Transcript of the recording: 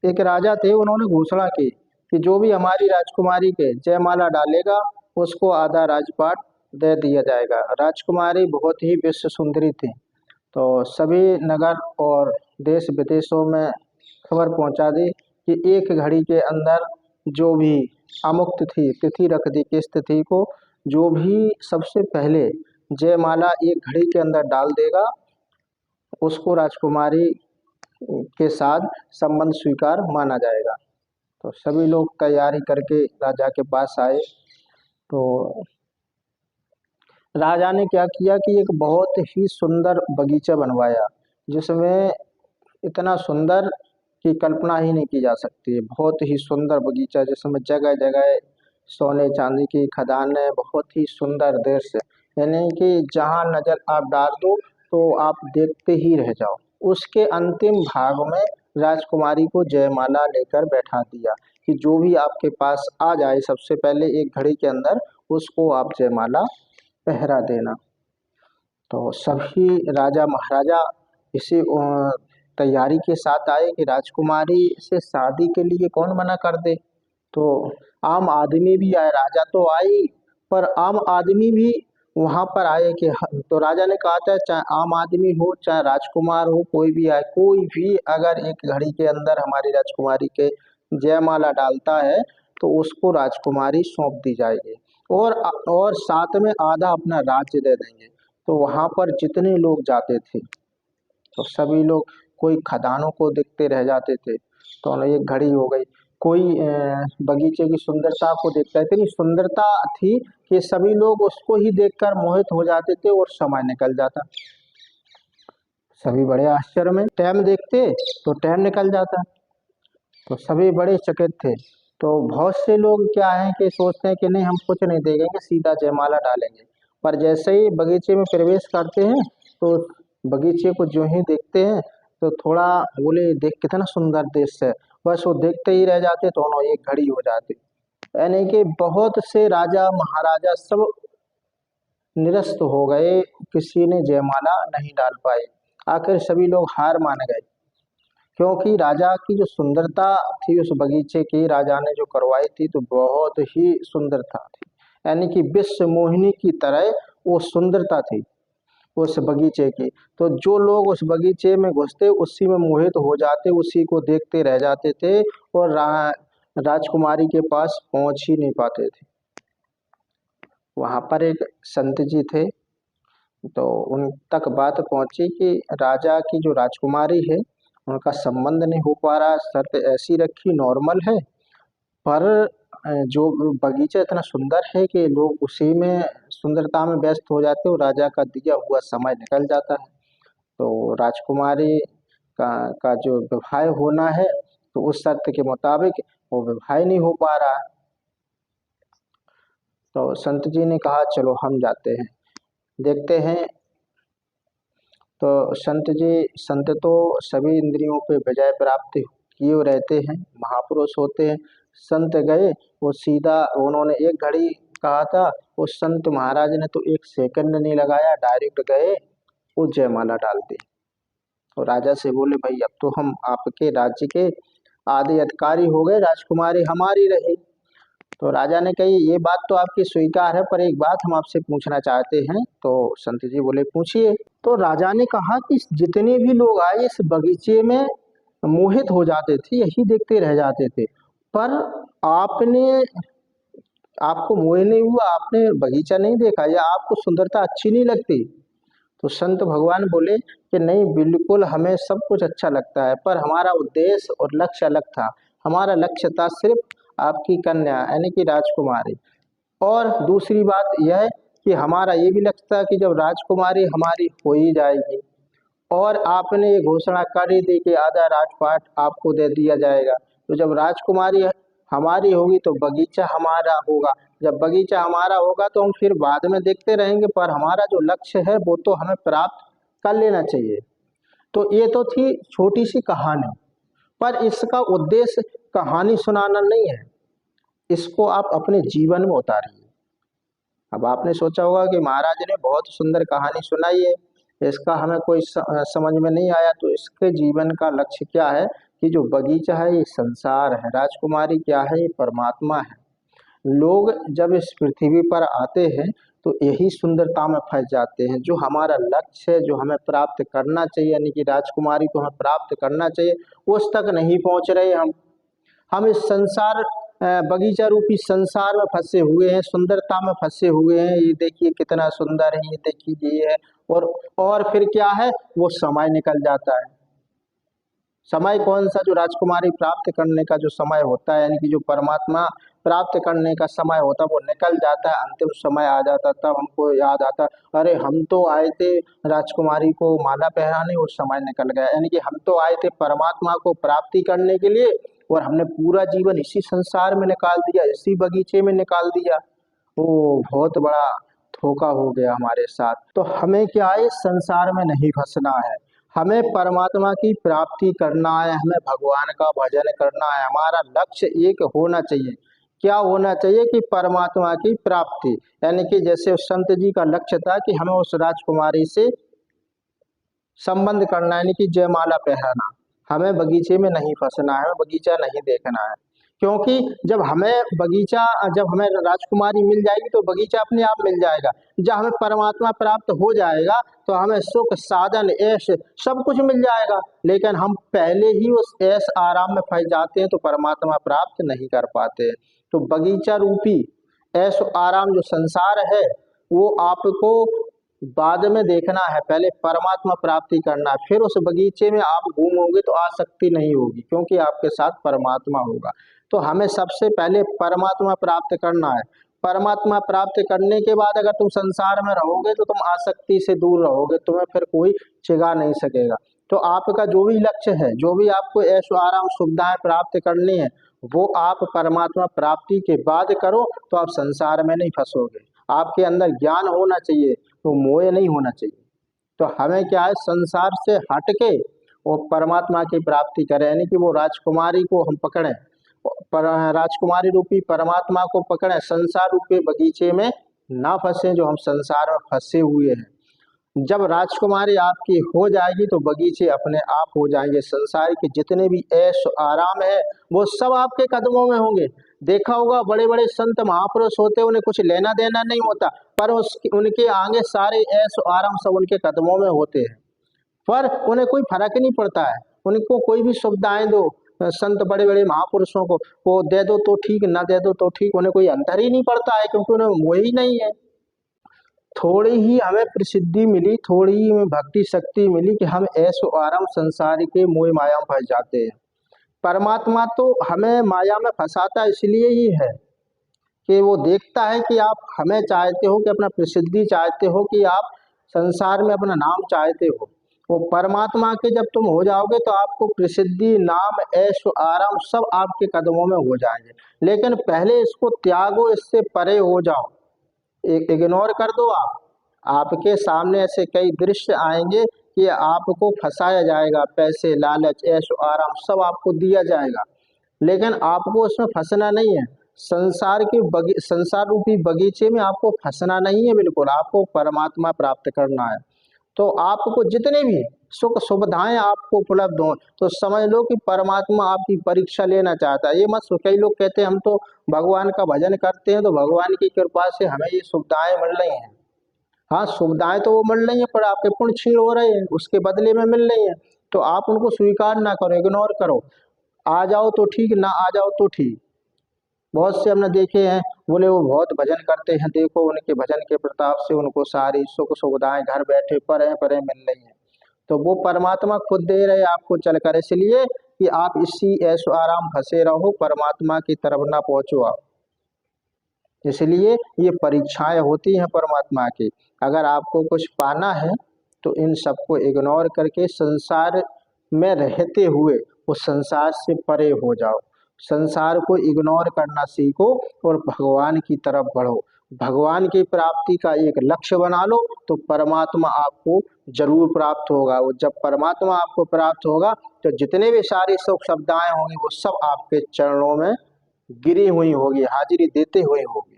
एक राजा थे, उन्होंने घोषणा की कि जो भी हमारी राजकुमारी के जयमाला डालेगा उसको आधा राजपाट दे दिया जाएगा। राजकुमारी बहुत ही विश्व सुंदरी थी, तो सभी नगर और देश विदेशों में खबर पहुंचा दी कि एक घड़ी के अंदर जो भी अमुक तिथि तिथि रख दी किस तिथि को, जो भी सबसे पहले जयमाला एक घड़ी के अंदर डाल देगा उसको राजकुमारी के साथ संबंध स्वीकार माना जाएगा। तो सभी लोग तैयारी करके राजा के पास आए। तो राजा ने क्या किया कि एक बहुत ही सुंदर बगीचा बनवाया, जिसमें इतना सुंदर कि कल्पना ही नहीं की जा सकती। बहुत ही सुंदर बगीचा जिसमें जगह जगह सोने चांदी की खदानें, बहुत ही सुंदर दृश्य, यानी कि जहाँ नजर आप डाल दो तो आप देखते ही रह जाओ। उसके अंतिम भाग में राजकुमारी को जयमाला लेकर बैठा दिया कि जो भी आपके पास आ जाए सबसे पहले एक घड़ी के अंदर उसको आप जयमाला पहरा देना। तो सभी राजा महाराजा इसी तैयारी के साथ आए कि राजकुमारी से शादी के लिए कौन मना कर दे। तो आम आदमी भी आए, राजा तो आई पर आम आदमी भी वहां पर आए कि तो राजा ने कहा था चाहे आम आदमी हो चाहे राजकुमार हो कोई भी आए, कोई भी अगर एक घड़ी के अंदर हमारी राजकुमारी के जयमाला डालता है तो उसको राजकुमारी सौंप दी जाएगी और साथ में आधा अपना राज्य दे देंगे। तो वहां पर जितने लोग जाते थे तो सभी लोग कोई खदानों को देखते रह जाते थे, तो उन्हें एक घड़ी हो गई, कोई बगीचे की सुंदरता को देखता है। इतनी सुंदरता थी कि सभी लोग उसको ही देखकर मोहित हो जाते थे और समय निकल जाता। सभी बड़े आश्चर्य में, टाइम देखते तो टाइम निकल जाता, तो सभी बड़े चकित थे। तो बहुत से लोग क्या है कि सोचते हैं कि नहीं हम कुछ नहीं देखेंगे सीधा जयमाला डालेंगे, पर जैसे ही बगीचे में प्रवेश करते हैं तो बगीचे को जो ही देखते हैं तो थोड़ा बोले देख कितना सुंदर दृश्य है, बस वो देखते ही रह जाते, दोनों एक घड़ी हो जाते। यानी कि बहुत से राजा महाराजा सब निरस्त हो गए, किसी ने जयमाला नहीं डाल पाए। आखिर सभी लोग हार मान गए, क्योंकि राजा की जो सुंदरता थी उस बगीचे की राजा ने जो करवाई थी तो बहुत ही सुंदरता थी, यानी कि विश्व मोहिनी की तरह वो सुंदरता थी उस बगीचे की। तो जो लोग उस बगीचे में घुसते उसी में मोहित हो जाते, उसी को देखते रह जाते थे और राजकुमारी के पास पहुंच ही नहीं पाते थे। वहां पर एक संत जी थे, तो उन तक बात पहुंची कि राजा की जो राजकुमारी है उनका संबंध नहीं हो पा रहा, शर्त ऐसी रखी नॉर्मल है, पर जो बगीचा इतना सुंदर है कि लोग उसी में सुंदरता में व्यस्त हो जाते हैं और राजा का दिया हुआ समय निकल जाता है। तो राजकुमारी का जो विवाह होना है तो उस शर्त के मुताबिक वो विवाह नहीं हो पा रहा। तो संत जी ने कहा चलो हम जाते हैं देखते हैं। तो संत तो सभी इंद्रियों पे विजय प्राप्त किए रहते हैं, महापुरुष होते हैं। संत गए, वो सीधा उन्होंने एक घड़ी कहा था, उस संत महाराज ने तो एक सेकंड नहीं लगाया, डायरेक्ट गए वो जयमाला डाल दी। तो राजा से बोले भाई अब तो हम आपके राज्य के आधे अधिकारी हो गए, राजकुमारी हमारी रही। तो राजा ने कही ये बात तो आपकी स्वीकार है, पर एक बात हम आपसे पूछना चाहते हैं। तो संत जी बोले पूछिए। तो राजा ने कहा कि जितने भी लोग आए इस बगीचे में मोहित हो जाते थे, यही देखते रह जाते थे, पर आपने आपको मोह नहीं हुआ, आपने बगीचा नहीं देखा या आपको सुंदरता अच्छी नहीं लगती। तो संत भगवान बोले कि नहीं बिल्कुल हमें सब कुछ अच्छा लगता है, पर हमारा उद्देश्य और लक्ष्य अलग था। हमारा लक्ष्य था सिर्फ आपकी कन्या यानी कि राजकुमारी, और दूसरी बात यह है कि हमारा ये भी लक्ष्य था कि जब राजकुमारी हमारी हो ही जाएगी और आपने ये घोषणा कर ही दी कि आधा राजपाट आपको दे दिया जाएगा, तो जब राजकुमारी हमारी होगी तो बगीचा हमारा होगा, जब बगीचा हमारा होगा तो हम फिर बाद में देखते रहेंगे, पर हमारा जो लक्ष्य है वो तो हमें प्राप्त कर लेना चाहिए। तो ये तो थी छोटी सी कहानी, पर इसका उद्देश्य कहानी सुनाना नहीं है, इसको आप अपने जीवन में उतारिए। अब आपने सोचा होगा कि महाराज ने बहुत सुंदर कहानी सुनाई है, इसका हमें कोई समझ में नहीं आया, तो इसके जीवन का लक्ष्य क्या है कि जो बगीचा है ये संसार है, राजकुमारी क्या है, ये परमात्मा है। लोग जब इस पृथ्वी पर आते हैं तो यही सुंदरता में फंस जाते हैं। जो हमारा लक्ष्य है, जो हमें प्राप्त करना चाहिए, यानी कि राजकुमारी को हमें प्राप्त करना चाहिए, उस तक नहीं पहुंच रहे हम इस संसार बगीचा रूपी संसार में फंसे हुए हैं, सुंदरता में फंसे हुए हैं। ये देखिए कितना सुंदर है, ये देखिए ये है। और फिर क्या है, वो समय निकल जाता है। समय कौन सा, जो राजकुमारी प्राप्त करने का जो समय होता है, यानी कि जो परमात्मा प्राप्त करने का समय होता है, वो निकल जाता है। अंतिम समय आ जाता, तब हमको याद आता, अरे हम तो आए थे राजकुमारी को माला पहनाने और समय निकल गया। यानी कि हम तो आए थे परमात्मा को प्राप्ति करने के लिए और हमने पूरा जीवन इसी संसार में निकाल दिया, इसी बगीचे में निकाल दिया। वो बहुत बड़ा धोखा हो गया हमारे साथ। तो हमें क्या है, इस संसार में नहीं फंसना है, हमें परमात्मा की प्राप्ति करना है, हमें भगवान का भजन करना है। हमारा लक्ष्य एक होना चाहिए। क्या होना चाहिए कि परमात्मा की प्राप्ति, यानी कि जैसे उस संत जी का लक्ष्य था कि हमें उस राजकुमारी से संबंध करना है, यानी कि जयमाला पहनाना। हमें बगीचे में नहीं फंसना है, बगीचा नहीं देखना है। क्योंकि जब हमें राजकुमारी मिल जाएगी तो बगीचा अपने आप मिल जाएगा। जब हमें परमात्मा प्राप्त हो जाएगा तो हमें सुख साधन ऐश सब कुछ मिल जाएगा। लेकिन हम पहले ही उस ऐश आराम में फंस जाते हैं तो परमात्मा प्राप्त नहीं कर पाते। तो बगीचा रूपी ऐश आराम जो संसार है वो आपको बाद में देखना है, पहले परमात्मा प्राप्ति करना है। फिर उस बगीचे में आप घूमोगे तो आसक्ति नहीं होगी, क्योंकि आपके साथ परमात्मा होगा। तो हमें सबसे पहले परमात्मा प्राप्त करना है। परमात्मा प्राप्त करने के बाद अगर तुम संसार में रहोगे तो तुम आसक्ति से दूर रहोगे, तुम्हें फिर कोई चिढ़ा नहीं सकेगा। तो आपका जो भी लक्ष्य है, जो भी आपको ऐशो आराम सुविधाएं प्राप्त करनी है, वो आप परमात्मा प्राप्ति के बाद करो, तो आप संसार में नहीं फंसोगे। आपके अंदर ज्ञान होना चाहिए, तो मोह नहीं होना चाहिए। तो हमें क्या है, संसार से हट के वो परमात्मा की प्राप्ति करें, यानी कि वो राजकुमारी को हम पकड़ें, पर राजकुमारी रूपी परमात्मा को पकड़ें, संसार रूपी बगीचे में ना फंसे जो हम संसार में फंसे हुए हैं। जब राजकुमारी आपकी हो जाएगी तो बगीचे अपने आप हो जाएंगे। संसार के जितने भी ऐश आराम है वो सब आपके कदमों में होंगे। देखा होगा बड़े बड़े संत महापुरुष होते, उन्हें कुछ लेना देना नहीं होता, पर उनके आगे सारे ऐश आराम सब उनके कदमों में होते हैं, पर उन्हें कोई फर्क नहीं पड़ता है। उनको कोई भी सुविधाएं दो, संत बड़े बड़े महापुरुषों को वो दे दो तो ठीक, ना दे दो तो ठीक, उन्हें कोई अंतर ही नहीं पड़ता है, क्योंकि उन्हें मोह ही नहीं है। थोड़ी ही हमें प्रसिद्धि मिली, थोड़ी ही हमें भक्ति शक्ति मिली कि हम ऐशो आराम संसार के मोह माया में फंस जाते हैं। परमात्मा तो हमें माया में फंसाता इसलिए ही है कि वो देखता है कि आप हमें चाहते हो, कि अपना प्रसिद्धि चाहते हो, कि आप संसार में अपना नाम चाहते हो। वो परमात्मा के जब तुम हो जाओगे तो आपको प्रसिद्धि, नाम, ऐश आराम सब आपके कदमों में हो जाएंगे। लेकिन पहले इसको त्यागो, इससे परे हो जाओ, इग्नोर कर दो। आपके सामने ऐसे कई दृश्य आएंगे कि आपको फंसाया जाएगा, पैसे, लालच, ऐश आराम सब आपको दिया जाएगा, लेकिन आपको उसमें फंसना नहीं है। संसार रूपी बगीचे में आपको फंसना नहीं है, बिल्कुल आपको परमात्मा प्राप्त करना है। तो आपको जितने भी सुख सुविधाएं आपको उपलब्ध हो, तो समझ लो कि परमात्मा आपकी परीक्षा लेना चाहता है। ये मत कई लोग कहते हैं हम तो भगवान का भजन करते हैं तो भगवान की कृपा से हमें ये सुविधाएं मिल रही हैं। हाँ, सुविधाएं तो वो मिल रही हैं, पर आपके पुण्य क्षीण हो रहे हैं, उसके बदले में मिल रही हैं। तो आप उनको स्वीकार ना करो, इग्नोर करो। आ जाओ तो ठीक, ना आ जाओ तो ठीक। बहुत से हमने देखे हैं, बोले वो बहुत भजन करते हैं, देखो उनके भजन के प्रताप से उनको सारी सुख सुविधाएं घर बैठे परे परे मिल रही हैं। तो वो परमात्मा खुद दे रहे आपको चलकर, इसलिए कि आप इसी ऐशो आराम फंसे रहो, परमात्मा की तरफ ना पहुंचो आप। इसलिए ये परीक्षाएं होती हैं परमात्मा की। अगर आपको कुछ पाना है तो इन सबको इग्नोर करके संसार में रहते हुए उस संसार से परे हो जाओ। संसार को इग्नोर करना सीखो और भगवान की तरफ बढ़ो। भगवान की प्राप्ति का एक लक्ष्य बना लो तो परमात्मा आपको जरूर प्राप्त होगा। और जब परमात्मा आपको प्राप्त होगा तो जितने भी सारी सुख सुविधाएं होंगी वो सब आपके चरणों में गिरी हुई होगी, हाजिरी देते हुए होगी।